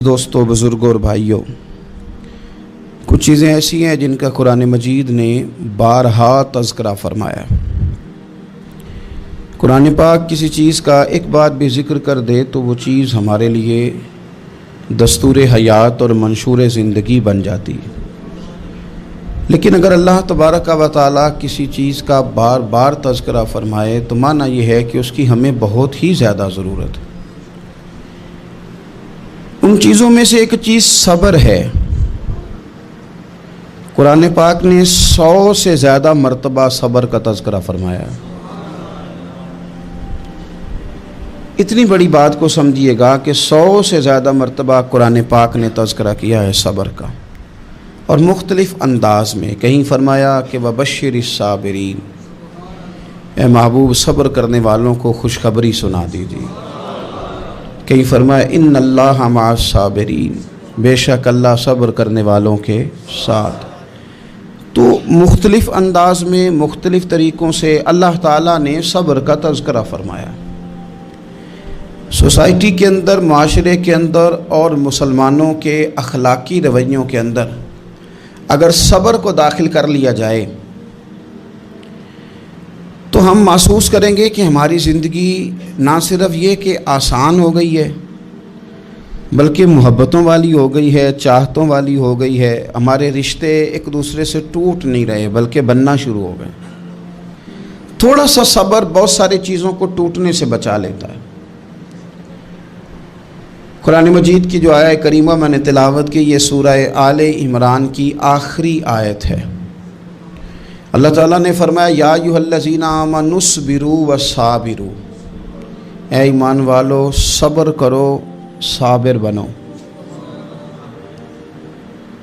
دوستوں، بزرگوں اور بھائیوں، کچھ چیزیں ایسی ہیں جن کا قرآن مجید نے بارہا تذکرہ فرمایا۔ قرآن پاک کسی چیز کا ایک بار بھی ذکر کر دے تو وہ چیز ہمارے لیے دستور حیات اور منشور زندگی بن جاتی ہے۔ لیکن اگر اللہ تبارک و تعالیٰ کسی چیز کا بار بار تذکرہ فرمائے تو معنی یہ ہے کہ اس کی ہمیں بہت ہی زیادہ ضرورت ہے۔ ان چیزوں میں سے ایک چیز صبر ہے۔ قرآن پاک نے 100 سے زیادہ مرتبہ صبر کا تذکرہ فرمایا۔ اتنی بڑی بات کو سمجھیے گا کہ 100 سے زیادہ مرتبہ قرآن پاک نے تذکرہ کیا ہے صبر کا، اور مختلف انداز میں۔ کہیں فرمایا کہ وَبَشِّرِ الصَّابِرِينَ، اے محبوب صبر کرنے والوں کو خوشخبری سنا دیجیے۔ کہیں فرمایا ان اللہ مع الصابرین، بے شک اللہ صبر کرنے والوں کے ساتھ۔ تو مختلف انداز میں، مختلف طریقوں سے اللہ تعالیٰ نے صبر کا تذکرہ فرمایا۔ سوسائٹی کے اندر، معاشرے کے اندر اور مسلمانوں کے اخلاقی رویوں کے اندر اگر صبر کو داخل کر لیا جائے تو ہم محسوس کریں گے کہ ہماری زندگی نہ صرف یہ کہ آسان ہو گئی ہے بلکہ محبتوں والی ہو گئی ہے، چاہتوں والی ہو گئی ہے۔ ہمارے رشتے ایک دوسرے سے ٹوٹ نہیں رہے بلکہ بننا شروع ہو گئے۔ تھوڑا سا صبر بہت ساری چیزوں کو ٹوٹنے سے بچا لیتا ہے۔ قرآن مجید کی جو آیہ کریمہ میں نے تلاوت کی، یہ سورہ آل عمران کی آخری آیت ہے۔ اللہ تعالیٰ نے فرمایا یا ایھا الذین آمنوا اصبروا وصابروا، اے ایمان والو صبر کرو، صابر بنو۔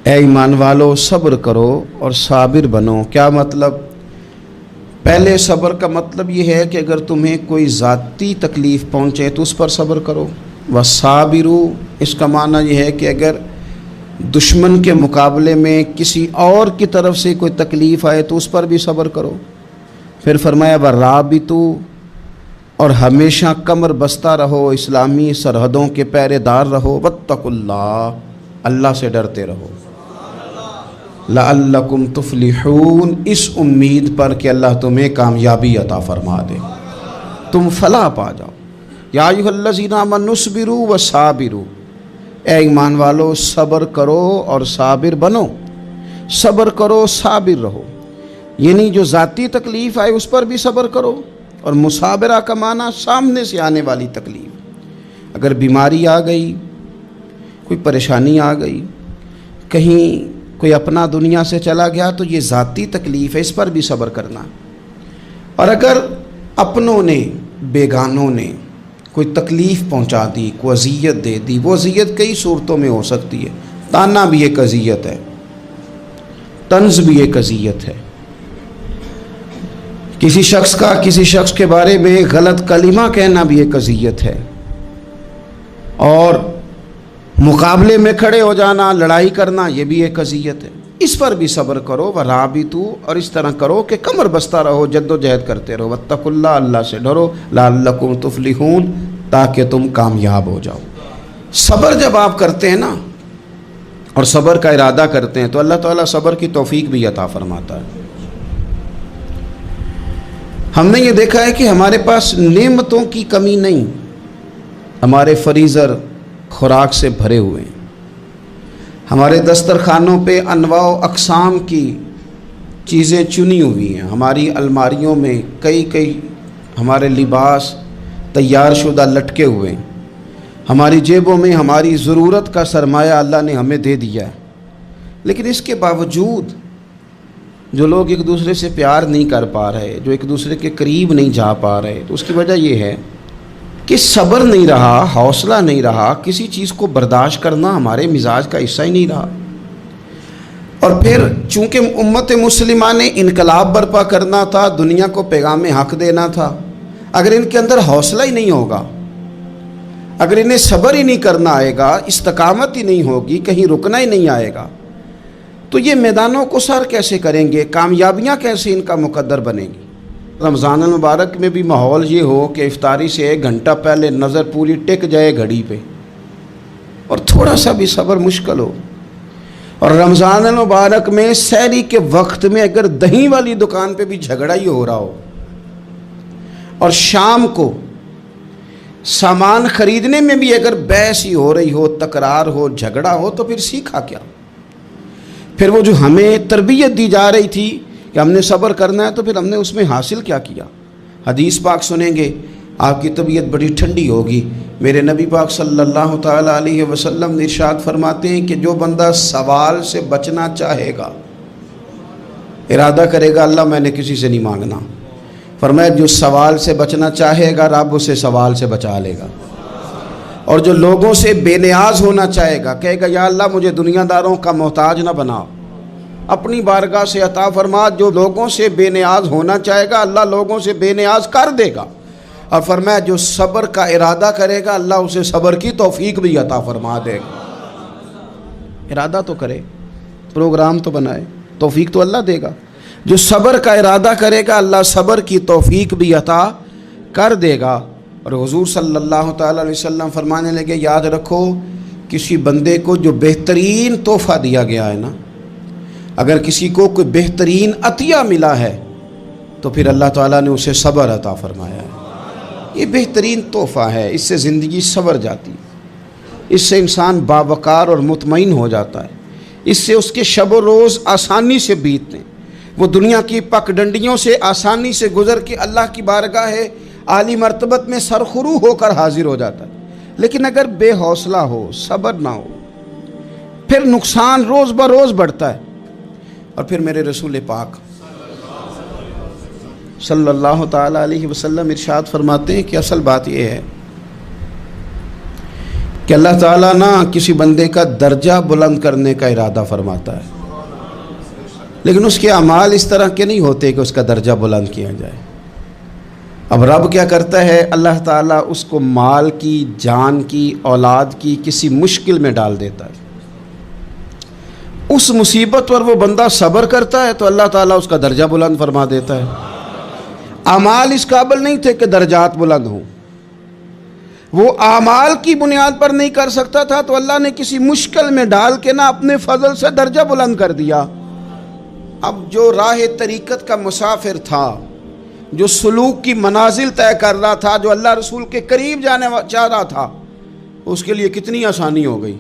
اے ایمان والو صبر کرو اور صابر بنو۔ کیا مطلب؟ پہلے صبر کا مطلب یہ ہے کہ اگر تمہیں کوئی ذاتی تکلیف پہنچے تو اس پر صبر کرو۔ وصابروا، اس کا معنی یہ ہے کہ اگر دشمن کے مقابلے میں کسی اور کی طرف سے کوئی تکلیف آئے تو اس پر بھی صبر کرو۔ پھر فرمایا ورابطوا، اور ہمیشہ کمر بستہ رہو، اسلامی سرحدوں کے پہرے دار رہو۔ واتقوا اللہ، اللہ سے ڈرتے رہو۔ لعلکم تفلحون، اس امید پر کہ اللہ تمہیں کامیابی عطا فرما دے، تم فلاح پا جاؤ۔ یا ایھا الذین آمنوا اصبروا وصابروا، اے ایمان والو صبر کرو اور صابر بنو۔ صبر کرو، صابر رہو، یعنی جو ذاتی تکلیف آئے اس پر بھی صبر کرو۔ اور مصابرہ کا معنی سامنے سے آنے والی تکلیف۔ اگر بیماری آ گئی، کوئی پریشانی آ گئی، کہیں کوئی اپنا دنیا سے چلا گیا تو یہ ذاتی تکلیف ہے، اس پر بھی صبر کرنا۔ اور اگر اپنوں نے، بیگانوں نے کوئی تکلیف پہنچا دی، کوئی اذیت دے دی، وہ اذیت کئی صورتوں میں ہو سکتی ہے۔ تانا بھی ایک اذیت ہے، طنز بھی ایک اذیت ہے، کسی شخص کے بارے میں غلط کلمہ کہنا بھی ایک اذیت ہے، اور مقابلے میں کھڑے ہو جانا، لڑائی کرنا، یہ بھی ایک اذیت ہے۔ اس پر بھی صبر کرو۔ ورابطوا، اور اس طرح کرو کہ کمر بستہ رہو، جد و جہد کرتے رہو۔ واتقوا اللہ، اللہ سے ڈرو۔ لعلکم تفلحون، تاکہ تم کامیاب ہو جاؤ۔ صبر جب آپ کرتے ہیں نا اور صبر کا ارادہ کرتے ہیں تو اللہ تعالیٰ صبر کی توفیق بھی عطا فرماتا ہے۔ ہم نے یہ دیکھا ہے کہ ہمارے پاس نعمتوں کی کمی نہیں، ہمارے فریزر خوراک سے بھرے ہوئے ہیں، ہمارے دسترخوانوں پہ انواع و اقسام کی چیزیں چنی ہوئی ہیں، ہماری الماریوں میں کئی ہمارے لباس تیار شدہ لٹکے ہوئے ہیں، ہماری جیبوں میں ہماری ضرورت کا سرمایہ اللہ نے ہمیں دے دیا ہے۔ لیکن اس کے باوجود جو لوگ ایک دوسرے سے پیار نہیں کر پا رہے، جو ایک دوسرے کے قریب نہیں جا پا رہے، تو اس کی وجہ یہ ہے کہ صبر نہیں رہا، حوصلہ نہیں رہا، کسی چیز کو برداشت کرنا ہمارے مزاج کا حصہ ہی نہیں رہا۔ اور پھر چونکہ امت مسلمہ نے انقلاب برپا کرنا تھا، دنیا کو پیغام حق دینا تھا، اگر ان کے اندر حوصلہ ہی نہیں ہوگا، اگر انہیں صبر ہی نہیں کرنا آئے گا، استقامت ہی نہیں ہوگی، کہیں رکنا ہی نہیں آئے گا، تو یہ میدانوں کو سر کیسے کریں گے؟ کامیابیاں کیسے ان کا مقدر بنے گی؟ رمضان المبارک میں بھی ماحول یہ ہو کہ افطاری سے 1 گھنٹہ پہلے نظر پوری ٹک جائے گھڑی پہ، اور تھوڑا سا بھی صبر مشکل ہو، اور رمضان المبارک میں سحری کے وقت میں اگر دہی والی دکان پہ بھی جھگڑا ہی ہو رہا ہو، اور شام کو سامان خریدنے میں بھی اگر بحث ہی ہو رہی ہو، تکرار ہو، جھگڑا ہو، تو پھر سیکھا کیا؟ پھر وہ جو ہمیں تربیت دی جا رہی تھی کہ ہم نے صبر کرنا ہے، تو پھر ہم نے اس میں حاصل کیا کیا؟ حدیث پاک سنیں گے، آپ کی طبیعت بڑی ٹھنڈی ہوگی۔ میرے نبی پاک صلی اللہ تعالیٰ علیہ وسلم نے ارشاد فرماتے ہیں کہ جو بندہ سوال سے بچنا چاہے گا، ارادہ کرے گا اللہ میں نے کسی سے نہیں مانگنا، فرمایا جو سوال سے بچنا چاہے گا رب اسے سوال سے بچا لے گا، اور جو لوگوں سے بے نیاز ہونا چاہے گا، کہے گا یا اللہ مجھے دنیا داروں کا محتاج نہ بنا، اپنی بارگاہ سے عطا فرما۔ جو لوگوں سے بے نیاز ہونا چاہے گا اللہ لوگوں سے بے نیاز کر دے گا، اور فرمایا جو صبر کا ارادہ کرے گا اللہ اسے صبر کی توفیق بھی عطا فرما دے گا۔ ارادہ تو کرے، پروگرام تو بنائے، توفیق تو اللہ دے گا۔ جو صبر کا ارادہ کرے گا اللہ صبر کی توفیق بھی عطا کر دے گا۔ اور حضور صلی اللہ تعالیٰ علیہ وسلم فرمانے لگے، یاد رکھو کسی بندے کو جو بہترین تحفہ دیا گیا ہے نا، اگر کسی کو کوئی بہترین عطیہ ملا ہے تو پھر اللہ تعالیٰ نے اسے صبر عطا فرمایا ہے۔ یہ بہترین تحفہ ہے، اس سے زندگی سنور جاتی ہے، اس سے انسان باوقار اور مطمئن ہو جاتا ہے، اس سے اس کے شب و روز آسانی سے بیتتے ہیں، وہ دنیا کی پک ڈنڈیوں سے آسانی سے گزر کے اللہ کی بارگاہ عالی مرتبت میں سرخرو ہو کر حاضر ہو جاتا ہے۔ لیکن اگر بے حوصلہ ہو، صبر نہ ہو، پھر نقصان روز بروز بڑھتا ہے۔ اور پھر میرے رسول پاک صلی اللہ تعالیٰ علیہ وسلم ارشاد فرماتے ہیں کہ اصل بات یہ ہے کہ اللہ تعالیٰ نہ کسی بندے کا درجہ بلند کرنے کا ارادہ فرماتا ہے، لیکن اس کے اعمال اس طرح کے نہیں ہوتے کہ اس کا درجہ بلند کیا جائے۔ اب رب کیا کرتا ہے، اللہ تعالیٰ اس کو مال کی، جان کی، اولاد کی کسی مشکل میں ڈال دیتا ہے، اس مصیبت پر وہ بندہ صبر کرتا ہے تو اللہ تعالیٰ اس کا درجہ بلند فرما دیتا ہے۔ اعمال اس قابل نہیں تھے کہ درجات بلند ہوں، وہ اعمال کی بنیاد پر نہیں کر سکتا تھا تو اللہ نے کسی مشکل میں ڈال کے نہ اپنے فضل سے درجہ بلند کر دیا۔ اب جو راہ طریقت کا مسافر تھا، جو سلوک کی منازل طے کر رہا تھا، جو اللہ رسول کے قریب جانے چاہ رہا تھا، اس کے لیے کتنی آسانی ہو گئی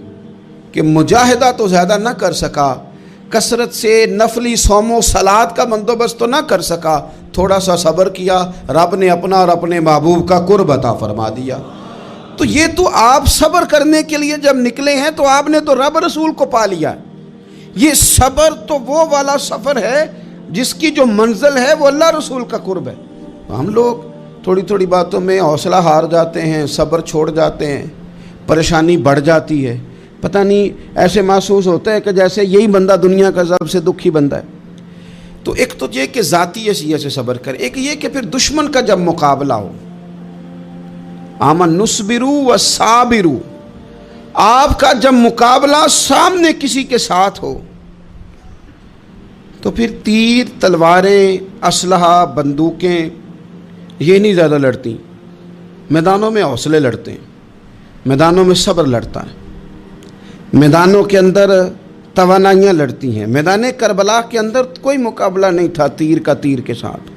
کہ مجاہدہ تو زیادہ نہ کر سکا، کثرت سے نفلی صوم و صلات کا بندوبست تو نہ کر سکا، تھوڑا سا صبر کیا، رب نے اپنا اور اپنے محبوب کا قرب عطا فرما دیا۔ تو یہ تو آپ صبر کرنے کے لیے جب نکلے ہیں تو آپ نے تو رب رسول کو پا لیا ہے۔ یہ صبر تو وہ والا سفر ہے جس کی جو منزل ہے وہ اللہ رسول کا قرب ہے۔ ہم لوگ تھوڑی تھوڑی باتوں میں حوصلہ ہار جاتے ہیں، صبر چھوڑ جاتے ہیں، پریشانی بڑھ جاتی ہے، پتہ نہیں ایسے محسوس ہوتا ہے کہ جیسے یہی بندہ دنیا کا سب سے دکھی بندہ ہے۔ تو ایک تو یہ کہ ذاتی حیثیت سے صبر کرے، ایک یہ کہ پھر دشمن کا جب مقابلہ ہو، آمن نصبرو و صابرو، آپ کا جب مقابلہ سامنے کسی کے ساتھ ہو تو پھر تیر، تلواریں، اسلحہ، بندوقیں یہ نہیں زیادہ لڑتی، میدانوں میں حوصلے لڑتے ہیں، میدانوں میں صبر لڑتا ہے، میدانوں کے اندر توانائیاں لڑتی ہیں۔ میدان کربلا کے اندر کوئی مقابلہ نہیں تھا تیر کا تیر کے ساتھ،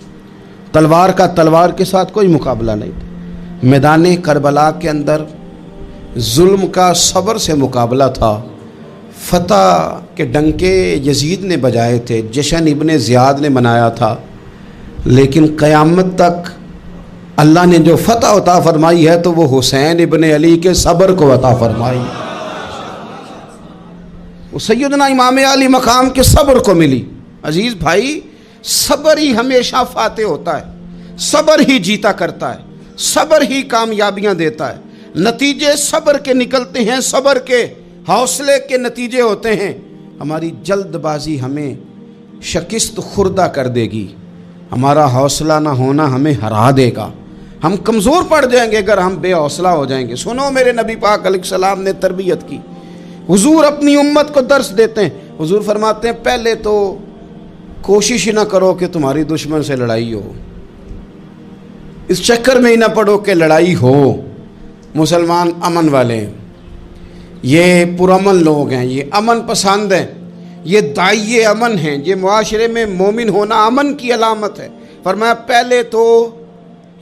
تلوار کا تلوار کے ساتھ کوئی مقابلہ نہیں تھا۔ میدان کربلا کے اندر ظلم کا صبر سے مقابلہ تھا۔ فتح کے ڈنکے یزید نے بجائے تھے، جشن ابن زیاد نے منایا تھا، لیکن قیامت تک اللہ نے جو فتح عطا فرمائی ہے تو وہ حسین ابن علی کے صبر کو عطا فرمائی، وہ سیدنا امام علی مقام کے صبر کو ملی۔ عزیز بھائی، صبر ہی ہمیشہ فاتح ہوتا ہے، صبر ہی جیتا کرتا ہے، صبر ہی کامیابیاں دیتا ہے، نتیجے صبر کے نکلتے ہیں، صبر کے حوصلے کے نتیجے ہوتے ہیں۔ ہماری جلد بازی ہمیں شکست خوردہ کر دے گی، ہمارا حوصلہ نہ ہونا ہمیں ہرا دے گا، ہم کمزور پڑ جائیں گے اگر ہم بے حوصلہ ہو جائیں گے۔ سنو، میرے نبی پاک علیہ السلام نے تربیت کی، حضور اپنی امت کو درس دیتے ہیں۔ حضور فرماتے ہیں پہلے تو کوشش ہی نہ کرو کہ تمہاری دشمن سے لڑائی ہو، اس چکر میں ہی نہ پڑو کہ لڑائی ہو، مسلمان امن والے ہیں۔ یہ پرامن لوگ ہیں، یہ امن پسند ہیں، یہ داعی امن ہیں، یہ معاشرے میں مومن ہونا امن کی علامت ہے۔ فرمایا پہلے تو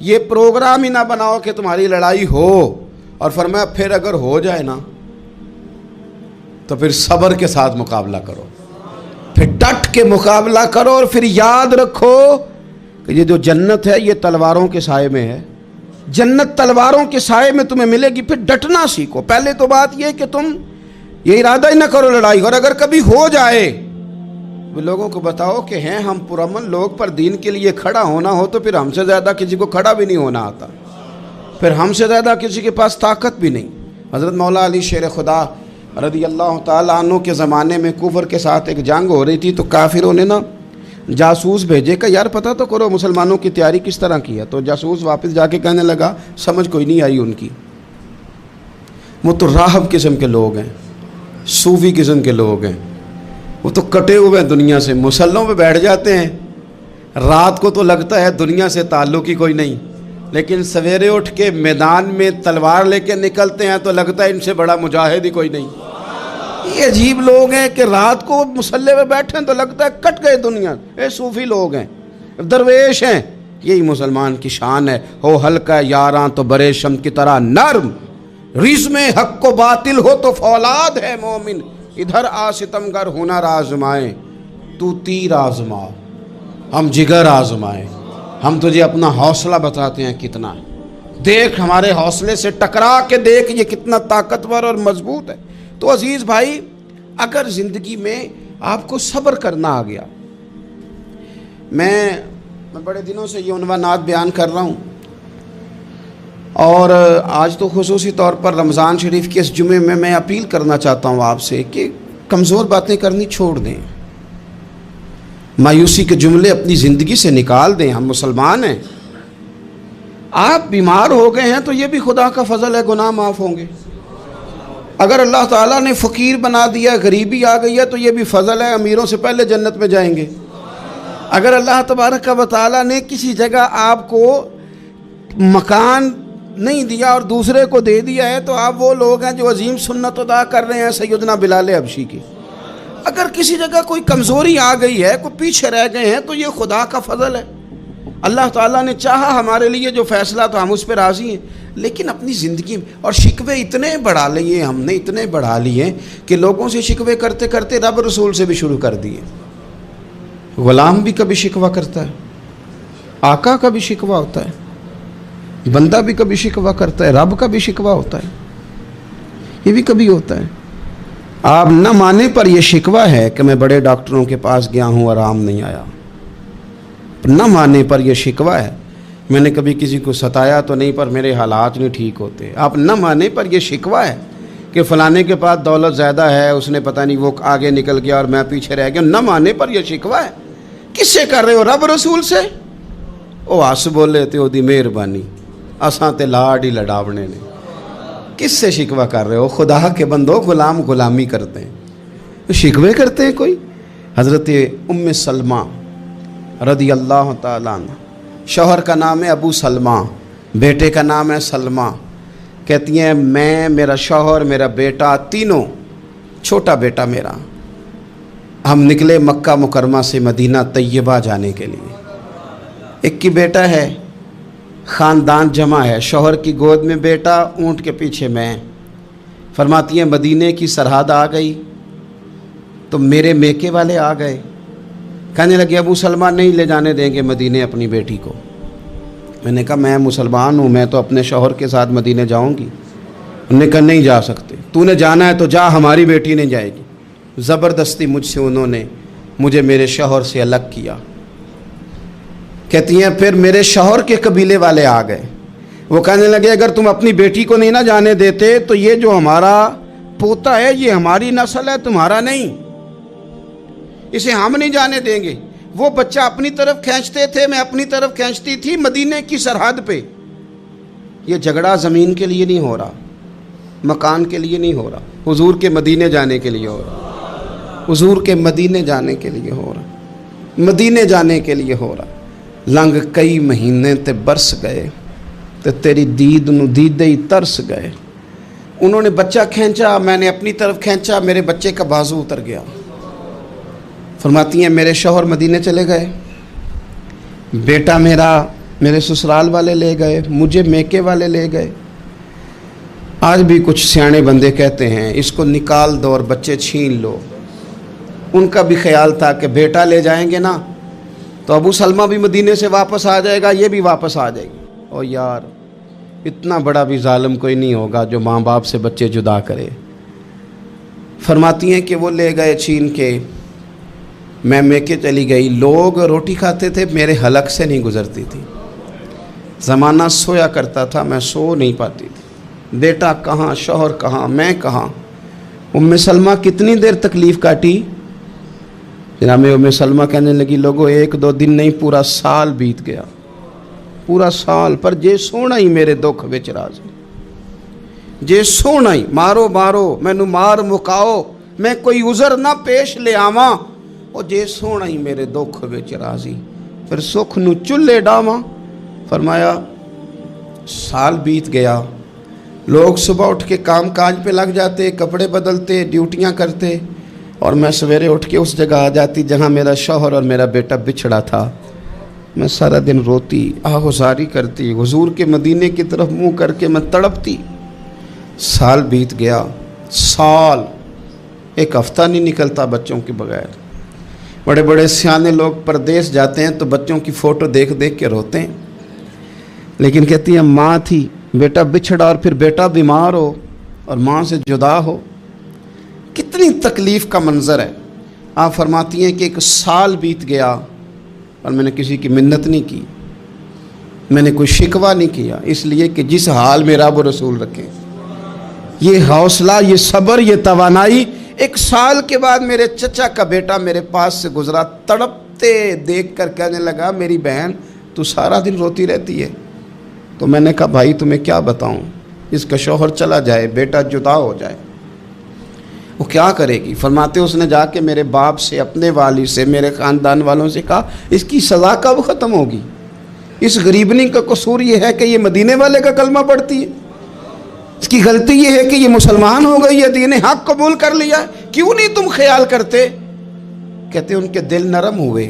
یہ پروگرام ہی نہ بناؤ کہ تمہاری لڑائی ہو، اور فرمایا پھر اگر ہو جائے نا تو پھر صبر کے ساتھ مقابلہ کرو، پھر ڈٹ کے مقابلہ کرو، اور پھر یاد رکھو کہ یہ جو جنت ہے یہ تلواروں کے سائے میں ہے، جنت تلواروں کے سائے میں تمہیں ملے گی۔ پھر ڈٹنا سیکھو۔ پہلے تو بات یہ کہ تم یہ ارادہ ہی نہ کرو لڑائی، اور اگر کبھی ہو جائے وہ لوگوں کو بتاؤ کہ ہیں ہم پرامن لوگ، پر دین کے لیے کھڑا ہونا ہو تو پھر ہم سے زیادہ کسی کو کھڑا بھی نہیں ہونا آتا، پھر ہم سے زیادہ کسی کے پاس طاقت بھی نہیں۔ حضرت مولا علی شیر خدا رضی اللہ تعالیٰ عنہ کے زمانے میں کفر کے ساتھ ایک جنگ ہو رہی تھی، تو کافروں نے نا جاسوس بھیجے کہ یار پتہ تو کرو مسلمانوں کی تیاری کس طرح کی ہے۔ تو جاسوس واپس جا کے کہنے لگا سمجھ کوئی نہیں آئی ان کی، وہ تو راہب قسم کے لوگ ہیں، صوفی قسم کے لوگ ہیں، وہ تو کٹے ہوئے ہیں دنیا سے، مسلوں پہ بیٹھ جاتے ہیں، رات کو تو لگتا ہے دنیا سے تعلق ہی کوئی نہیں، لیکن سویرے اٹھ کے میدان میں تلوار لے کے نکلتے ہیں تو لگتا ہے ان سے بڑا مجاہد ہی کوئی نہیں۔ یہ عجیب لوگ ہیں کہ رات کو مسلح پہ بیٹھے ہیں تو لگتا ہے کٹ گئے دنیا، یہ صوفی لوگ ہیں، درویش ہیں۔ یہی مسلمان کی شان ہے، ہو ہلکا یاراں تو برے شم کی طرح نرم، رزم حق کو باطل ہو تو فولاد ہے مومن، ادھر آ ستمگر ہنر آزمائیں تو تیر آزما، ہم جگر آزمائیں، ہم تجھے اپنا حوصلہ بتاتے ہیں کتنا، دیکھ ہمارے حوصلے سے ٹکرا کے دیکھ یہ کتنا طاقتور اور مضبوط ہے۔ تو عزیز بھائی، اگر زندگی میں آپ کو صبر کرنا آ گیا، میں بڑے دنوں سے یہ عنوانات بیان کر رہا ہوں، اور آج تو خصوصی طور پر رمضان شریف کے اس جمعے میں اپیل کرنا چاہتا ہوں آپ سے کہ کمزور باتیں کرنی چھوڑ دیں، مایوسی کے جملے اپنی زندگی سے نکال دیں۔ ہم مسلمان ہیں، آپ بیمار ہو گئے ہیں تو یہ بھی خدا کا فضل ہے، گناہ معاف ہوں گے۔ اگر اللہ تعالیٰ نے فقیر بنا دیا، غریبی آ گئی ہے تو یہ بھی فضل ہے، امیروں سے پہلے جنت میں جائیں گے۔ اگر اللہ تبارک و تعالیٰ نے کسی جگہ آپ کو مکان نہیں دیا اور دوسرے کو دے دیا ہے تو آپ وہ لوگ ہیں جو عظیم سنت ادا کر رہے ہیں سیدنا بلال حبشی کی۔ اگر کسی جگہ کوئی کمزوری آ گئی ہے، کوئی پیچھے رہ گئے ہیں تو یہ خدا کا فضل ہے۔ اللہ تعالیٰ نے چاہا ہمارے لیے جو فیصلہ تو ہم اس پہ راضی ہیں، لیکن اپنی زندگی میں اور شکوے اتنے بڑھا لیے ہم نے، اتنے بڑھا لیے کہ لوگوں سے شکوے کرتے کرتے رب رسول سے بھی شروع کر دیے۔ غلام بھی کبھی شکوہ کرتا ہے، آقا کا بھی شکوہ ہوتا ہے، بندہ بھی کبھی شکوہ کرتا ہے، رب کا بھی شکوہ ہوتا ہے، یہ بھی کبھی ہوتا ہے۔ آپ نہ مانے پر یہ شکوہ ہے کہ میں بڑے ڈاکٹروں کے پاس گیا ہوں آرام نہیں آیا، نہ مانے پر یہ شکوہ ہے میں نے کبھی کسی کو ستایا تو نہیں پر میرے حالات نہیں ٹھیک ہوتے۔ آپ نہ مانے پر یہ شکوہ ہے کہ فلانے کے پاس دولت زیادہ ہے، اس نے پتہ نہیں وہ آگے نکل گیا اور میں پیچھے رہ گیا، نہ مانے پر یہ شکوہ ہے۔ کس سے کر رہے ہو؟ رب رسول سے؟ او آس بولے تے او دی مہربانی، اساں تے لاڈ ہی لڑاونے نے۔ کس سے شکوہ کر رہے ہو؟ خدا کے بندو، غلام غلامی کرتے ہیں، شکوے کرتے ہیں کوئی؟ حضرت ام سلمہ رضی اللہ تعالیٰ عنہ، شوہر کا نام ہے ابو سلمہ، بیٹے کا نام ہے سلمہ، کہتی ہیں میں، میرا شوہر، میرا بیٹا، تینوں، چھوٹا بیٹا میرا، ہم نکلے مکہ مکرمہ سے مدینہ طیبہ جانے کے لیے۔ ایک ہی بیٹا ہے، خاندان جمع ہے، شوہر کی گود میں بیٹا، اونٹ کے پیچھے میں۔ فرماتی ہیں مدینے کی سرحد آ گئی تو میرے میکے والے آ گئے، کہنے لگے ابو سلمہ نہیں لے جانے دیں گے مدینے اپنی بیٹی کو۔ میں نے کہا میں مسلمان ہوں، میں تو اپنے شوہر کے ساتھ مدینے جاؤں گی۔ انہوں نے کہا نہیں جا سکتے، تو نے جانا ہے تو جا، ہماری بیٹی نہیں جائے گی۔ زبردستی مجھ سے انہوں نے مجھے میرے شوہر سے الگ کیا۔ کہتی ہیں پھر میرے شوہر کے قبیلے والے آ گئے، وہ کہنے لگے اگر تم اپنی بیٹی کو نہیں نہ جانے دیتے تو یہ جو ہمارا پوتا ہے یہ ہماری نسل ہے، تمہارا نہیں، اسے ہم نہیں جانے دیں گے۔ وہ بچہ اپنی طرف کھینچتے تھے، میں اپنی طرف کھینچتی تھی، مدینے کی سرحد پہ۔ یہ جھگڑا زمین کے لیے نہیں ہو رہا، مکان کے لیے نہیں ہو رہا، حضور کے مدینے جانے کے لیے ہو رہا، حضور کے مدینے جانے کے لیے ہو رہا، مدینے جانے کے لیے ہو رہا۔ لنگ کئی مہینے تے برس گئے تے تیری دید نو دیدے ہی ترس گئے، انہوں نے بچہ کھینچا، میں نے اپنی طرف کھینچا، میرے بچے کا بازو اتر گیا۔ فرماتی ہیں میرے شوہر مدینے چلے گئے، بیٹا میرا میرے سسرال والے لے گئے، مجھے میکے والے لے گئے۔ آج بھی کچھ سیانے بندے کہتے ہیں اس کو نکال دو اور بچے چھین لو۔ ان کا بھی خیال تھا کہ بیٹا لے جائیں گے نا تو ابو سلمہ بھی مدینے سے واپس آ جائے گا، یہ بھی واپس آ جائے گی۔ اور یار اتنا بڑا بھی ظالم کوئی نہیں ہوگا جو ماں باپ سے بچے جدا کرے۔ فرماتی ہیں کہ وہ لے گئے چھین کے، میں میکے چلی گئی۔ لوگ روٹی کھاتے تھے، میرے حلق سے نہیں گزرتی تھی۔ زمانہ سویا کرتا تھا، میں سو نہیں پاتی تھی۔ بیٹا کہاں، شوہر کہاں، میں کہاں۔ ام سلمہ کتنی دیر تکلیف کاٹی؟ جناب ام سلمہ کہنے لگی لوگوں 1-2 دن نہیں، پورا سال بیت گیا، پورا سال، پر جے سونا ہی میرے دکھ وچ راضی، جے سونا ہی مارو مارو مینو مار مکاؤ، میں کوئی عذر نہ پیش لے آواں، اور جے سونا ہی میرے دکھ وچ راضی، پھر سکھ نو چلے ڈاواں۔ فرمایا سال بیت گیا، لوگ صبح اٹھ کے کام کاج پہ لگ جاتے، کپڑے بدلتے، ڈیوٹیاں کرتے، اور میں سویرے اٹھ کے اس جگہ آ جاتی جہاں میرا شوہر اور میرا بیٹا بچھڑا تھا۔ میں سارا دن روتی، آہوزاری کرتی، حضور کے مدینے کی طرف منہ کر کے میں تڑپتی۔ سال بیت گیا، سال، ایک ہفتہ نہیں نکلتا بچوں کے بغیر۔ بڑے بڑے سیانے لوگ پردیس جاتے ہیں تو بچوں کی فوٹو دیکھ دیکھ کے روتے ہیں، لیکن کہتی ہیں ماں تھی، بیٹا بچھڑا اور پھر بیٹا بیمار ہو اور ماں سے جدا ہو، کتنی تکلیف کا منظر ہے۔ آپ فرماتی ہیں کہ 1 سال بیت گیا اور میں نے کسی کی منت نہیں کی، میں نے کوئی شکوہ نہیں کیا، اس لیے کہ جس حال میں رب و رسول رکھیں۔ یہ حوصلہ، یہ صبر، یہ توانائی 1 سال کے بعد میرے چچا کا بیٹا میرے پاس سے گزرا، تڑپتے دیکھ کر کہنے لگا میری بہن تو سارا دن روتی رہتی ہے۔ تو میں نے کہا بھائی تمہیں کیا بتاؤں، اس کا شوہر چلا جائے، بیٹا جدا ہو جائے، وہ کیا کرے گی؟ فرماتے اس نے جا کے میرے باپ سے، اپنے والد سے، میرے خاندان والوں سے کہا اس کی سزا کب ختم ہوگی؟ اس غریبنی کا قصور یہ ہے کہ یہ مدینے والے کا کلمہ پڑھتی ہے، اس کی غلطی یہ ہے کہ یہ مسلمان ہو گئی ہے، دین حق قبول کر لیا ہے، کیوں نہیں تم خیال کرتے؟ کہتے ان کے دل نرم ہوئے،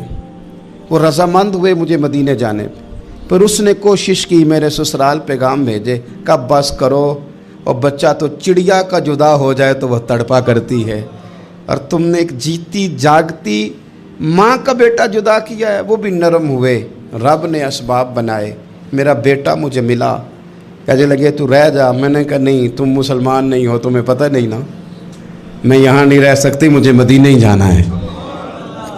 وہ رضامند ہوئے مجھے مدینے جانے پہ۔ پھر اس نے کوشش کی میرے سسرال پیغام بھیجے، کب بس کرو، اور بچہ تو چڑیا کا جدا ہو جائے تو وہ تڑپا کرتی ہے، اور تم نے ایک جیتی جاگتی ماں کا بیٹا جدا کیا ہے۔ وہ بھی نرم ہوئے، رب نے اسباب بنائے، میرا بیٹا مجھے ملا۔ کہنے لگے تو رہ جا، میں نے کہا نہیں، تم مسلمان نہیں ہو، تمہیں پتہ نہیں نا، میں یہاں نہیں رہ سکتی، مجھے مدینے ہی جانا ہے۔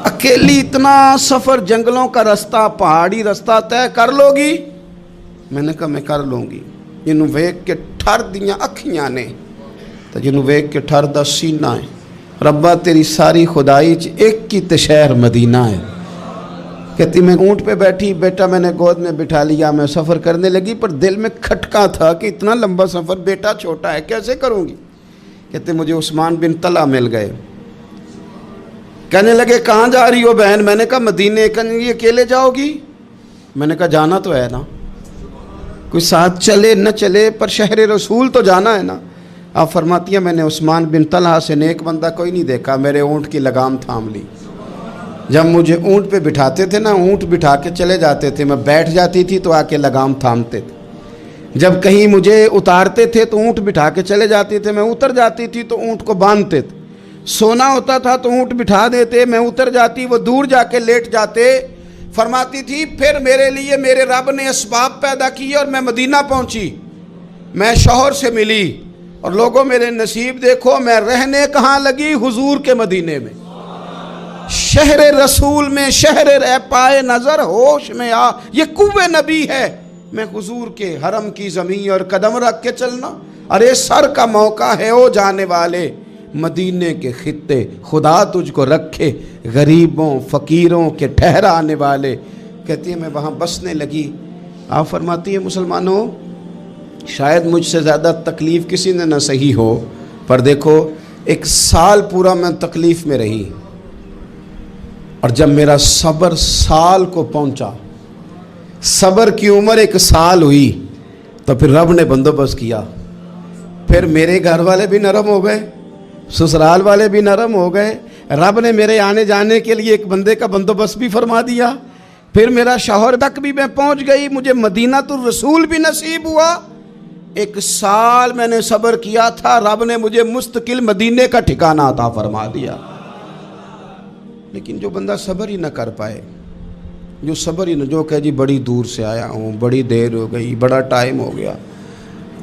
اکیلی اتنا سفر، جنگلوں کا رستہ، پہاڑی رستہ طے کر لو گی؟ میں نے کہا میں کر لوں گی۔ جنوں ویکھ کے ٹھر دیاں اکھیاں نے تو جنوں ویکھ کے ٹھر دا سینہ ہے، ربا تیری ساری خدائی چ ایک کی تے شہر مدینہ ہے۔ کہتی میں اونٹ پہ بیٹھی، بیٹا میں نے گود میں بٹھا لیا، میں سفر کرنے لگی، پر دل میں کھٹکا تھا کہ اتنا لمبا سفر، بیٹا چھوٹا ہے، کیسے کروں گی؟ کہتے مجھے عثمان بن طلحہ مل گئے، کہنے لگے کہاں جا رہی ہو بہن؟ میں نے کہا مدینے۔ کہنے لگے اکیلے جاؤ گی؟ میں نے کہا جانا تو ہے نا، کوئی ساتھ چلے نہ چلے پر شہر رسول تو جانا ہے نا۔ آپ فرماتی ہیں میں نے عثمان بن طلحہ سے نیک بندہ کوئی نہیں دیکھا، میرے اونٹ کی لگام تھام لی۔ جب مجھے اونٹ پہ بٹھاتے تھے نا، اونٹ بٹھا کے چلے جاتے تھے، میں بیٹھ جاتی تھی تو آ کے لگام تھامتے تھے۔ جب کہیں مجھے اتارتے تھے تو اونٹ بٹھا کے چلے جاتے تھے، میں اتر جاتی تھی تو اونٹ کو باندھتے تھے۔ سونا ہوتا تھا تو اونٹ بٹھا دیتے، میں اتر جاتی، وہ دور جا کے لیٹ جاتے۔ فرماتی تھی پھر میرے لیے میرے رب نے اسباب پیدا کیے اور میں مدینہ پہنچی، میں شوہر سے ملی، اور لوگوں میرے نصیب دیکھو، میں رہنے کہاں لگی؟ حضور کے مدینے میں، شہر رسول میں، شہر رہ پائے نظر ہوش میں آ، یہ کوہ نبی ہے، میں حضور کے حرم کی زمین اور قدم رکھ کے چلنا، ارے سر کا موقع ہے او جانے والے، مدینے کے خطے خدا تجھ کو رکھے، غریبوں فقیروں کے ٹھہرانے والے۔ کہتی ہے میں وہاں بسنے لگی۔ آپ فرماتی ہیں مسلمانوں شاید مجھ سے زیادہ تکلیف کسی نے نہ سہی ہو، پر دیکھو 1 سال پورا میں تکلیف میں رہی، اور جب میرا صبر سال کو پہنچا، صبر کی عمر 1 سال ہوئی، تو پھر رب نے بندوبست کیا، پھر میرے گھر والے بھی نرم ہو گئے, سسرال والے بھی نرم ہو گئے, رب نے میرے آنے جانے کے لیے ایک بندے کا بندوبست بھی فرما دیا, پھر میرا شوہر تک بھی میں پہنچ گئی, مجھے مدینہ الرسول بھی نصیب ہوا. 1 سال میں نے صبر کیا تھا, رب نے مجھے مستقل مدینے کا ٹھکانہ عطا فرما دیا. لیکن جو بندہ صبر ہی نہ کر پائے, جو صبر ہی نہ, جو کہ جی بڑی دور سے آیا ہوں, بڑی دیر ہو گئی, بڑا ٹائم ہو گیا,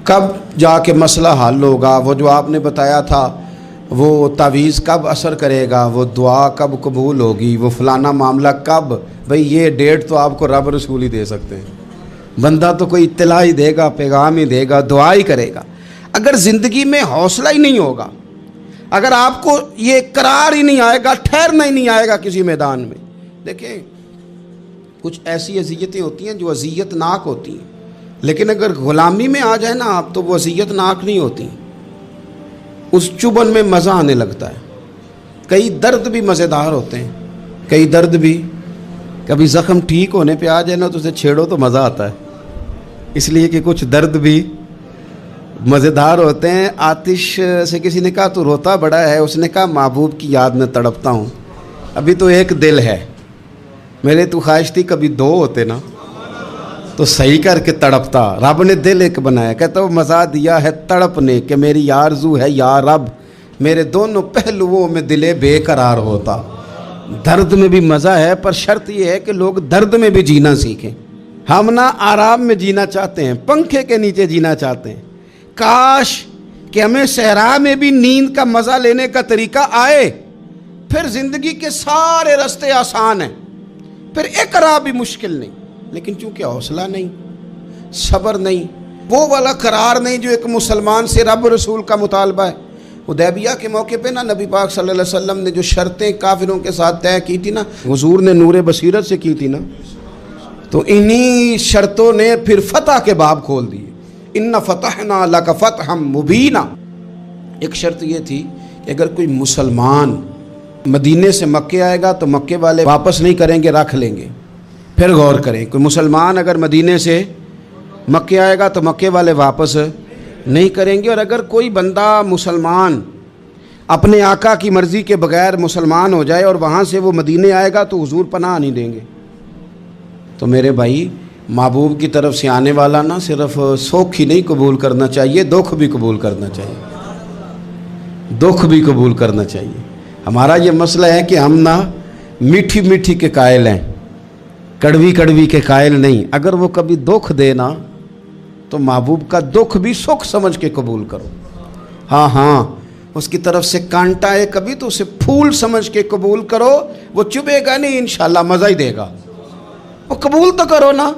کب جا کے مسئلہ حل ہوگا, وہ جو آپ نے بتایا تھا وہ تعویذ کب اثر کرے گا, وہ دعا کب قبول ہوگی, وہ فلانا معاملہ کب, بھئی یہ ڈیٹ تو آپ کو رب رسول ہی دے سکتے ہیں. بندہ تو کوئی اطلاع ہی دے گا, پیغام ہی دے گا, دعا ہی کرے گا. اگر زندگی میں حوصلہ ہی نہیں ہوگا, اگر آپ کو یہ قرار ہی نہیں آئے گا, ٹھہرنا ہی نہیں آئے گا کسی میدان میں. دیکھیں کچھ ایسی اذیتیں ہوتی ہیں جو اذیت ناک ہوتی ہیں, لیکن اگر غلامی میں آ جائے نا آپ تو وہ اذیت ناک نہیں ہوتی, اس چبھن میں مزہ آنے لگتا ہے. کئی درد بھی مزیدار ہوتے ہیں, کئی درد بھی, کبھی زخم ٹھیک ہونے پہ آ جائے نا تو اسے چھیڑو تو مزہ آتا ہے, اس لیے کہ کچھ درد بھی مزیدار ہوتے ہیں. آتش سے کسی نے کہا تو روتا بڑا ہے, اس نے کہا محبوب کی یاد میں تڑپتا ہوں, ابھی تو ایک دل ہے, میرے تو خواہش تھی کبھی 2 ہوتے نا تو صحیح کر کے تڑپتا. رب نے دل ایک بنایا, کہتا وہ مزہ دیا ہے تڑپ نے کہ میری آرزو ہے یا رب, میرے دونوں پہلوؤں میں دل بے قرار ہوتا. درد میں بھی مزہ ہے, پر شرط یہ ہے کہ لوگ درد میں بھی جینا سیکھیں. ہم نہ آرام میں جینا چاہتے ہیں, پنکھے کے نیچے جینا چاہتے ہیں. کاش کہ ہمیں صحرا میں بھی نیند کا مزہ لینے کا طریقہ آئے, پھر زندگی کے سارے راستے آسان ہیں, پھر اقرار بھی مشکل نہیں. لیکن چونکہ حوصلہ نہیں, صبر نہیں, وہ والا قرار نہیں جو ایک مسلمان سے رب رسول کا مطالبہ ہے. حدیبیہ کے موقع پہ نا نبی پاک صلی اللہ علیہ وسلم نے جو شرطیں کافروں کے ساتھ طے کی تھی نا, حضور نے نور بصیرت سے کی تھی نا, تو انہی شرطوں نے پھر فتح کے باب کھول دیے. ان فتحنا لک فتحا مبینا. ایک شرط یہ تھی کہ اگر کوئی مسلمان مدینے سے مکے آئے گا تو مکے والے واپس نہیں کریں گے, رکھ لیں گے. پھر غور کریں, کوئی مسلمان اگر مدینے سے مکے آئے گا تو مکے والے واپس نہیں کریں گے, اور اگر کوئی بندہ مسلمان اپنے آقا کی مرضی کے بغیر مسلمان ہو جائے اور وہاں سے وہ مدینے آئے گا تو حضور پناہ نہیں دیں گے. تو میرے بھائی, محبوب کی طرف سے آنے والا نہ صرف سوکھ ہی نہیں قبول کرنا چاہیے, دکھ بھی قبول کرنا چاہیے, دکھ بھی قبول کرنا چاہیے. ہمارا یہ مسئلہ ہے کہ ہم نہ میٹھی میٹھی کے قائل ہیں, کڑوی کڑوی کے قائل نہیں. اگر وہ کبھی دکھ دے نا تو محبوب کا دکھ بھی سکھ سمجھ کے قبول کرو. ہاں اس کی طرف سے کانٹا ہے کبھی تو اسے پھول سمجھ کے قبول کرو, وہ چبھے گا نہیں, انشاءاللہ مزہ ہی دے گا, وہ قبول تو کرو نا.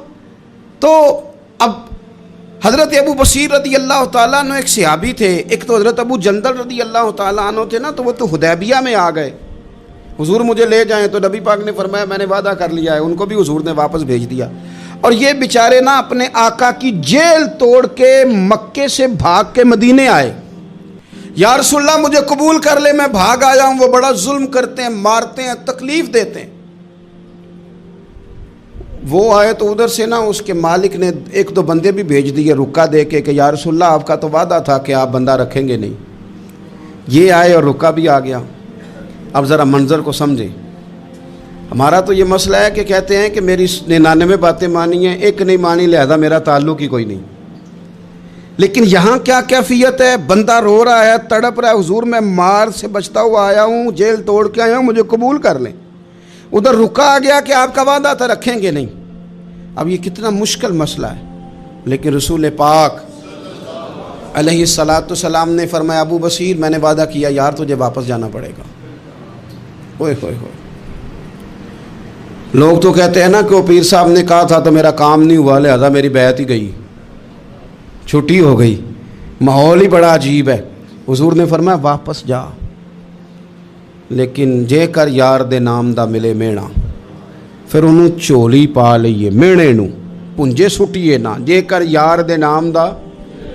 تو اب حضرت ابو بصیر رضی اللہ تعالیٰ عنہ ایک صحابی تھے, ایک تو حضرت ابو جندل رضی اللہ تعالیٰ عنہ تھے نا, تو وہ تو حدیبیہ میں آ گئے. حضور مجھے لے جائیں, تو نبی پاک نے فرمایا میں نے وعدہ کر لیا ہے, ان کو بھی حضور نے واپس بھیج دیا. اور یہ بیچارے نا اپنے آقا کی جیل توڑ کے مکے سے بھاگ کے مدینے آئے. یا رسول اللہ مجھے قبول کر لے, میں بھاگ آیا ہوں, وہ بڑا ظلم کرتے ہیں, مارتے ہیں, تکلیف دیتے ہیں. وہ آئے تو ادھر سے نا اس کے مالک نے 1-2 بندے بھی بھیج دیے رکا دے کے کہ یا رسول اللہ آپ کا تو وعدہ تھا کہ آپ بندہ رکھیں گے نہیں. یہ آئے اور رکا بھی آ گیا. اب ذرا منظر کو سمجھیں. ہمارا تو یہ مسئلہ ہے کہ کہتے ہیں کہ میری 99 باتیں مانی ہیں, ایک نہیں مانی, لہذا میرا تعلق ہی کوئی نہیں. لیکن یہاں کیا کیفیت ہے, بندہ رو رہا ہے, تڑپ رہا ہے, حضور میں مار سے بچتا ہوا آیا ہوں, جیل توڑ کے آیا ہوں, مجھے قبول کر لیں. ادھر رکا آ گیا کہ آپ کا وعدہ تھا رکھیں گے نہیں. اب یہ کتنا مشکل مسئلہ ہے. لیکن رسول پاک علیہ الصلاۃ والسلام نے فرمایا ابو بصیر میں نے وعدہ کیا یار تجھے واپس جانا پڑے گا. ہوئے ہوئے ہوئے. لوگ تو کہتے ہیں نا کہ وہ پیر صاحب نے کہا تھا تو میرا کام نہیں ہوا, لہذا میری بیعت ہی گئی, چھٹی ہو گئی. ماحول ہی بڑا عجیب ہے. حضور نے فرمایا واپس جا, لیکن جے کر یار دے نام دا ملے مینا, پھر انہوں چولی پا لئیے مینے نو پنجے سٹیے نا. جے کر یار دے نام دا,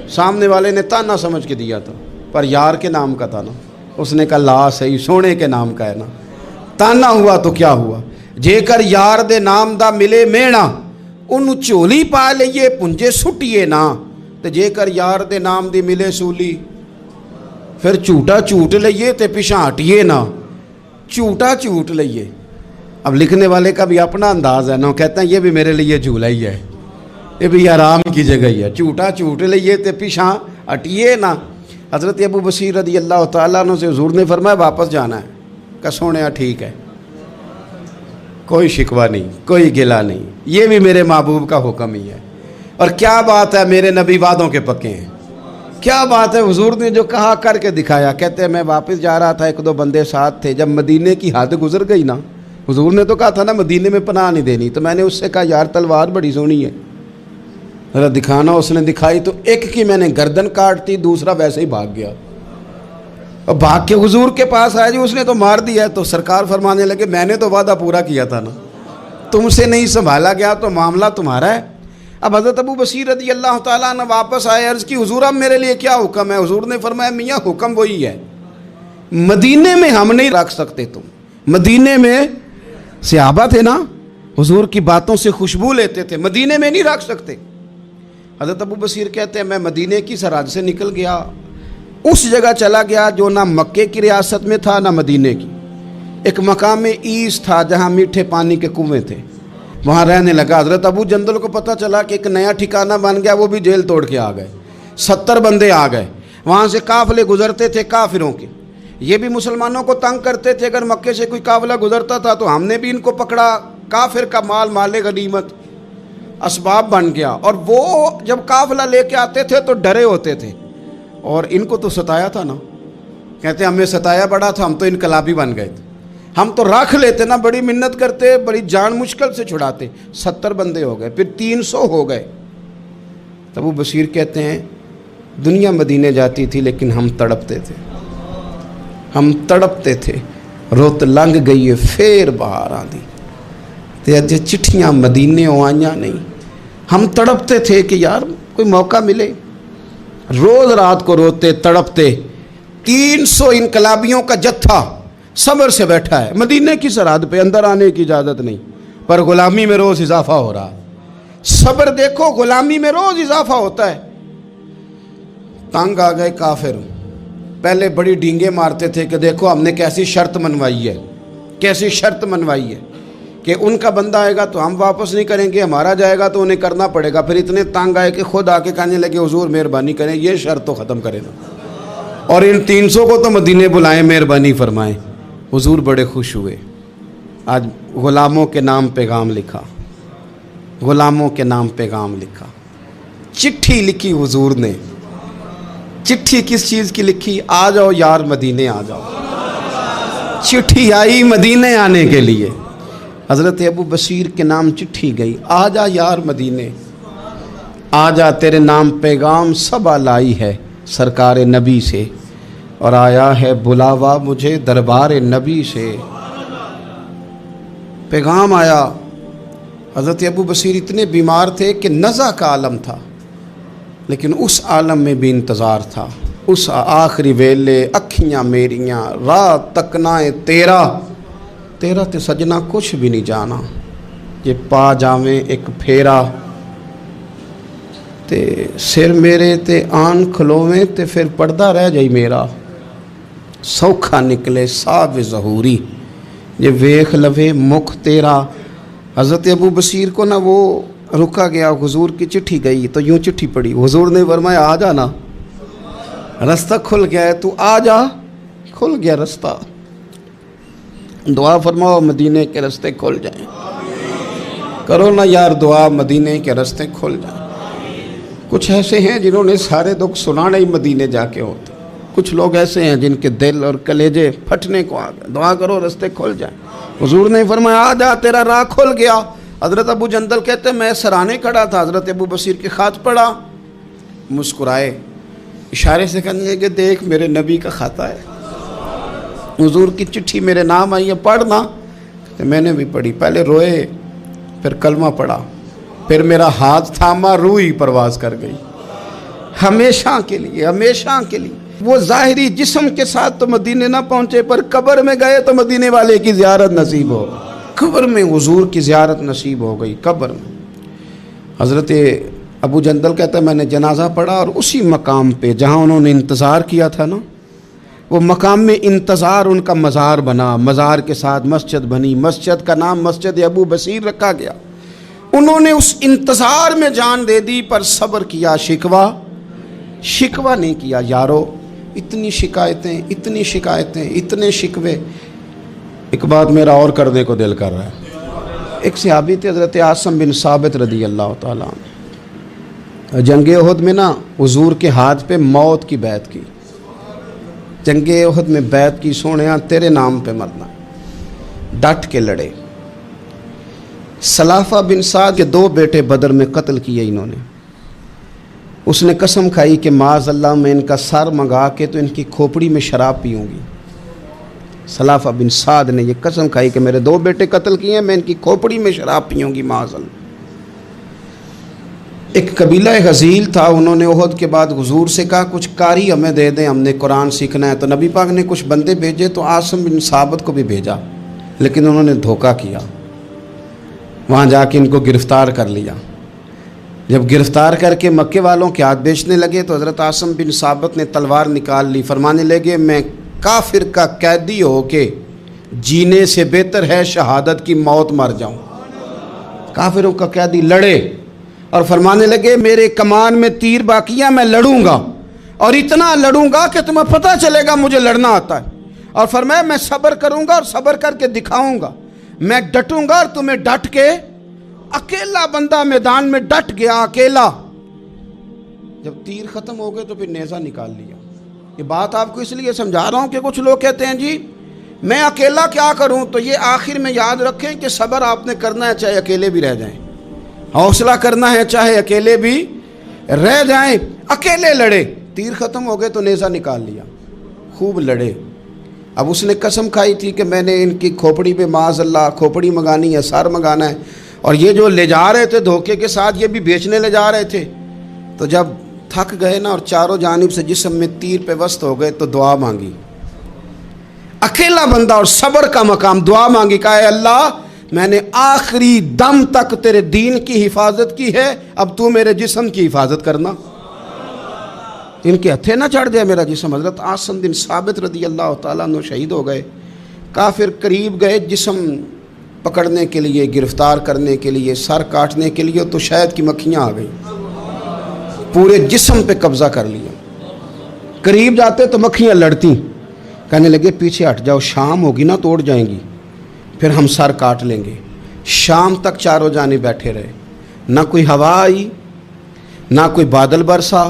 سامنے والے نے تانا سمجھ کے دیا تھا, پر یار کے نام کا تھا نا. اس نے کہا لا صحیح, سونے کے نام کا ہے نا, تانا ہوا تو کیا ہوا. جے کر یار دے نام دا ملے مینا, انہوں چولی پا لئیے پنجے سٹیے نا. تے جے کر یار دے نام دی ملے سولی، پھر جھوٹا جھوٹ لئیے تے پیچھا ہٹیے نہ، جھوٹا جھوٹ لئیے۔ اب لکھنے والے کا بھی اپنا انداز ہے نا، کہتے ہیں یہ بھی میرے لیے جھولا ہی ہے، یہ بھی آرام کی جگہ ہی ہے، جھوٹا جھوٹ لئیے تے پیچھا ہٹیے نہ۔ حضرت ابو بصیر رضی اللہ تعالیٰ عنہ سے حضور نے فرمایا واپس جانا ہے، کہ سونے ٹھیک ہے، کوئی شکوہ نہیں، کوئی گلہ نہیں، یہ بھی میرے محبوب کا حکم ہی ہے۔ اور کیا بات ہے، میرے نبی وعدوں کے پکے ہیں، کیا بات ہے، حضور نے جو کہا کر کے دکھایا۔ کہتے ہیں میں واپس جا رہا تھا، ایک دو بندے ساتھ تھے، جب مدینے کی حد گزر گئی نا، حضور نے تو کہا تھا نا مدینے میں پناہ نہیں دینی، تو میں نے اس سے کہا یار تلوار بڑی سونی ہے، ذرا دکھانا۔ اس نے دکھائی تو ایک کی میں نے گردن کاٹ دی، دوسرا ویسے ہی بھاگ گیا، اور بھاگ کے حضور کے پاس آیا، جی اس نے تو مار دیا ہے۔ تو سرکار فرمانے لگے میں نے تو وعدہ پورا کیا تھا نا، تم سے نہیں سنبھالا گیا تو معاملہ تمہارا ہے۔ اب حضرت ابو بصیر رضی اللہ تعالیٰ عنہ واپس آئے، عرض کی حضور اب میرے لیے کیا حکم ہے؟ حضور نے فرمایا میاں حکم وہی ہے، مدینے میں ہم نہیں رکھ سکتے، تم مدینے میں صحابہ تھے نا، حضور کی باتوں سے خوشبو لیتے تھے، مدینے میں نہیں رکھ سکتے۔ حضرت ابو بصیر کہتے ہیں میں مدینے کی سرحد سے نکل گیا، اس جگہ چلا گیا جو نہ مکے کی ریاست میں تھا نہ مدینے کی، ایک مقام ایس تھا جہاں میٹھے پانی کے کنویں تھے، وہاں رہنے لگا۔ حضرت ابو جندل کو پتہ چلا کہ ایک نیا ٹھکانہ بن گیا، وہ بھی جیل توڑ کے آ گئے، 70 بندے آ گئے، وہاں سے قافلے گزرتے تھے کافروں کے، یہ بھی مسلمانوں کو تنگ کرتے تھے، اگر مکے سے کوئی قافلہ گزرتا تھا تو ہم نے بھی ان کو پکڑا، کافر کا مال مال غنیمت اسباب بن گیا۔ اور وہ جب قافلہ لے کے آتے تھے تو ڈرے ہوتے تھے، اور ان کو تو ستایا تھا نا، کہتے ہیں ہمیں ستایا بڑا تھا، ہم تو انقلابی بن گئے تھے، ہم تو رکھ لیتے نا، بڑی منت کرتے، بڑی جان مشکل سے چھڑاتے، 70 بندے ہو گئے، پھر 300 ہو گئے۔ تب وہ بصیر کہتے ہیں دنیا مدینے جاتی تھی لیکن ہم تڑپتے تھے، ہم تڑپتے تھے، روت لنگ گئی ہے پھر باہر آندی تے اج چٹھیاں مدینے آئیاں نہیں، ہم تڑپتے تھے کہ یار کوئی موقع ملے، روز رات کو روتے تڑپتے۔ 300 انقلابیوں کا جتھا صبر سے بیٹھا ہے مدینے کی سرحد پہ، اندر آنے کی اجازت نہیں، پر غلامی میں روز اضافہ ہو رہا ہے۔ صبر دیکھو، غلامی میں روز اضافہ ہوتا ہے۔ تنگ آ گئے کافر، پہلے بڑی ڈینگیں مارتے تھے کہ دیکھو ہم نے کیسی شرط منوائی ہے، کیسی شرط منوائی ہے کہ ان کا بندہ آئے گا تو ہم واپس نہیں کریں گے، ہمارا جائے گا تو انہیں کرنا پڑے گا۔ پھر اتنے تنگ آئے کہ خود آ کے کہنے لگے حضور مہربانی کریں، یہ شرط تو ختم کریں نا، اور ان 300 کو تو مدینے بلائیں، مہربانی فرمائیں۔ حضور بڑے خوش ہوئے، آج غلاموں کے نام پیغام لکھا، غلاموں کے نام پیغام لکھا، چٹھی لکھی حضور نے۔ چٹھی کس چیز کی لکھی؟ آ جاؤ یار مدینے آ جاؤ، چٹھی آئی مدینے آنے کے لیے۔ حضرت ابو بصیر کے نام چٹھی گئی، آ جا یار مدینے، آ جا تیرے نام پیغام سب لائی ہے سرکار نبی سے، اور آیا ہے بلاوا مجھے دربار نبی سے۔ پیغام آیا۔ حضرت ابو بصیر اتنے بیمار تھے کہ نزع کا عالم تھا، لیکن اس عالم میں بھی انتظار تھا۔ اس آخری ویلے اکھیاں میریاں رات تکنائے تیرا، تیرا تے سجنا کچھ بھی نہیں جانا، یہ پا جاویں ایک پھیرا، تے سر میرے تے آن کھلوویں تے پھر پردہ رہ جائی میرا، سوکھا نکلے صاحب ظہوری، یہ ویخ لوے مکھ تیرا۔ حضرت ابو بصیر کو نا وہ رکا گیا، حضور کی چٹھی گئی تو یوں چٹھی پڑھی، حضور نے فرمایا آ جا نا، رستہ کھل گیا ہے، تو آ جا، کھل گیا رستہ۔ دعا فرماؤ مدینے کے رستے کھل جائیں، کرو نا یار دعا مدینے کے رستے کھل جائیں۔ کچھ ایسے ہیں جنہوں نے سارے دکھ سنانے ہی مدینے جا کے ہوتے، کچھ لوگ ایسے ہیں جن کے دل اور کلیجے پھٹنے کو آ گئے، دعا کرو رستے کھل جائیں۔ حضور نے فرمایا آ جا تیرا راہ کھل گیا۔ حضرت ابو جندل کہتے ہیں میں سرانے کھڑا تھا، حضرت ابو بصیر کے خط پڑھا، مسکرائے، اشارے سے کہنے لگے کہ دیکھ میرے نبی کا خط ہے، حضور کی چٹھی میرے نام آئی ہے، پڑھنا۔ تو میں نے بھی پڑھی، پہلے روئے پھر کلمہ پڑھا، پھر میرا ہاتھ تھاما، روح ہی پرواز کر گئی ہمیشہ کے لیے، ہمیشہ کے لیے۔ وہ ظاہری جسم کے ساتھ تو مدینے نہ پہنچے، پر قبر میں گئے تو مدینے والے کی زیارت نصیب ہو، قبر میں حضور کی زیارت نصیب ہو گئی۔ قبر میں حضرت ابو جندل کہتا ہے میں نے جنازہ پڑھا اور اسی مقام پہ جہاں انہوں نے انتظار کیا تھا نا، وہ مقام میں انتظار ان کا مزار بنا، مزار کے ساتھ مسجد بنی، مسجد کا نام مسجد ابو بصیر رکھا گیا۔ انہوں نے اس انتظار میں جان دے دی پر صبر کیا، شکوہ نہیں کیا۔ یارو اتنی شکایتیں، اتنے شکوے۔ ایک بات میرا اور کرنے کو دل کر رہا ہے۔ ایک صحابی تھے حضرت عاصم بن ثابت رضی اللہ تعالیٰ عنہ، جنگ احد میں نا حضور کے ہاتھ پہ موت کی بیعت کی، جنگ احد میں بیعت کی، سونیا تیرے نام پہ مرنا، ڈٹ کے لڑے۔ سلافہ بن سعد کے 2 بیٹے بدر میں قتل کیے انہوں نے۔ اس نے قسم کھائی کہ معاذ اللہ میں ان کا سر منگا کے تو ان کی کھوپڑی میں شراب پیوں گی۔ سلافہ بن سعد نے یہ قسم کھائی کہ میرے 2 بیٹے قتل کیے ہیں، میں ان کی کھوپڑی میں شراب پیوں گی معاذ اللہ۔ ایک قبیلہ غزیل تھا، انہوں نے احد کے بعد حضور سے کہا کچھ قاری ہمیں دے دیں، ہم نے قرآن سیکھنا ہے۔ تو نبی پاک نے کچھ بندے بھیجے تو عاصم بن ثابت کو بھی بھیجا، لیکن انہوں نے دھوکہ کیا، وہاں جا کے ان کو گرفتار کر لیا۔ جب گرفتار کر کے مکے والوں کے ہاتھ بیچنے لگے تو حضرت عاصم بن ثابت نے تلوار نکال لی، فرمانے لگے میں کافر کا قیدی ہو کے جینے سے بہتر ہے شہادت کی موت مر جاؤں۔ کافروں کا قیدی لڑے اور فرمانے لگے میرے کمان میں تیر باقی ہے، میں لڑوں گا اور اتنا لڑوں گا کہ تمہیں پتہ چلے گا مجھے لڑنا آتا ہے۔ اور فرمایا میں صبر کروں گا اور صبر کر کے دکھاؤں گا، میں ڈٹوں گا اور تمہیں ڈٹ کے۔ اکیلا بندہ میدان میں ڈٹ گیا، اکیلا۔ جب تیر ختم ہو گئے تو پھر نیزہ نکال لیا۔ یہ بات آپ کو اس لیے سمجھا رہا ہوں کہ کچھ لوگ کہتے ہیں جی میں اکیلا کیا کروں، تو یہ آخر میں یاد رکھیں کہ صبر آپ نے کرنا ہے چاہے اکیلے بھی رہ جائیں، حوصلہ کرنا ہے چاہے اکیلے بھی رہ جائیں۔ اکیلے لڑے، تیر ختم ہو گئے تو نیزہ نکال لیا، خوب لڑے۔ اب اس نے قسم کھائی تھی کہ میں نے ان کی کھوپڑی پہ معاذ اللہ کھوپڑی منگانی ہے، سر منگانا ہے، اور یہ جو لے جا رہے تھے دھوکے کے ساتھ یہ بھی بیچنے لے جا رہے تھے۔ تو جب تھک گئے نا اور چاروں جانب سے جسم میں تیر پہ وسط ہو گئے تو دعا مانگی، اکیلا بندہ اور صبر کا مقام، دعا مانگی، کہا اے اللہ میں نے آخری دم تک تیرے دین کی حفاظت کی ہے، اب تو میرے جسم کی حفاظت کرنا، ان کے ہتھے نہ چڑھ جائے میرا جسم۔ حضرت عاصم بن ثابت رضی اللہ تعالیٰ عنہ شہید ہو گئے۔ کافر قریب گئے جسم پکڑنے کے لیے، گرفتار کرنے کے لیے، سر کاٹنے کے لیے، تو شہد کی مکھیاں آ گئیں، پورے جسم پہ قبضہ کر لیا۔ قریب جاتے تو مکھیاں لڑتی، کہنے لگے پیچھے ہٹ جاؤ، شام ہوگی نا توڑ جائیں گی، پھر ہم سر کاٹ لیں گے۔ شام تک چاروں جانب بیٹھے رہے، نہ کوئی ہوا آئی، نہ کوئی بادل برسا،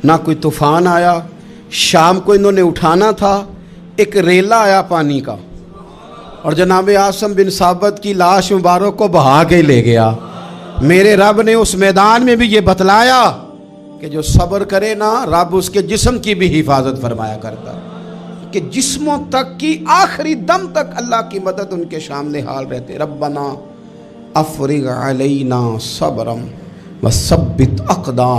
نہ کوئی طوفان آیا۔ شام کو انہوں نے اٹھانا تھا، ایک ریلا آیا پانی کا اور جناب عاصم بن ثابت کی لاش مبارک کو بہا کے لے گیا۔ میرے رب نے اس میدان میں بھی یہ بتلایا کہ جو صبر کرے نا رب اس کے جسم کی بھی حفاظت فرمایا کرتا، کہ جسموں تک کی آخری دم تک اللہ کی مدد ان کے شامل حال رہتے۔ ربنا افرغ علینا صبرا وثبت اقدام۔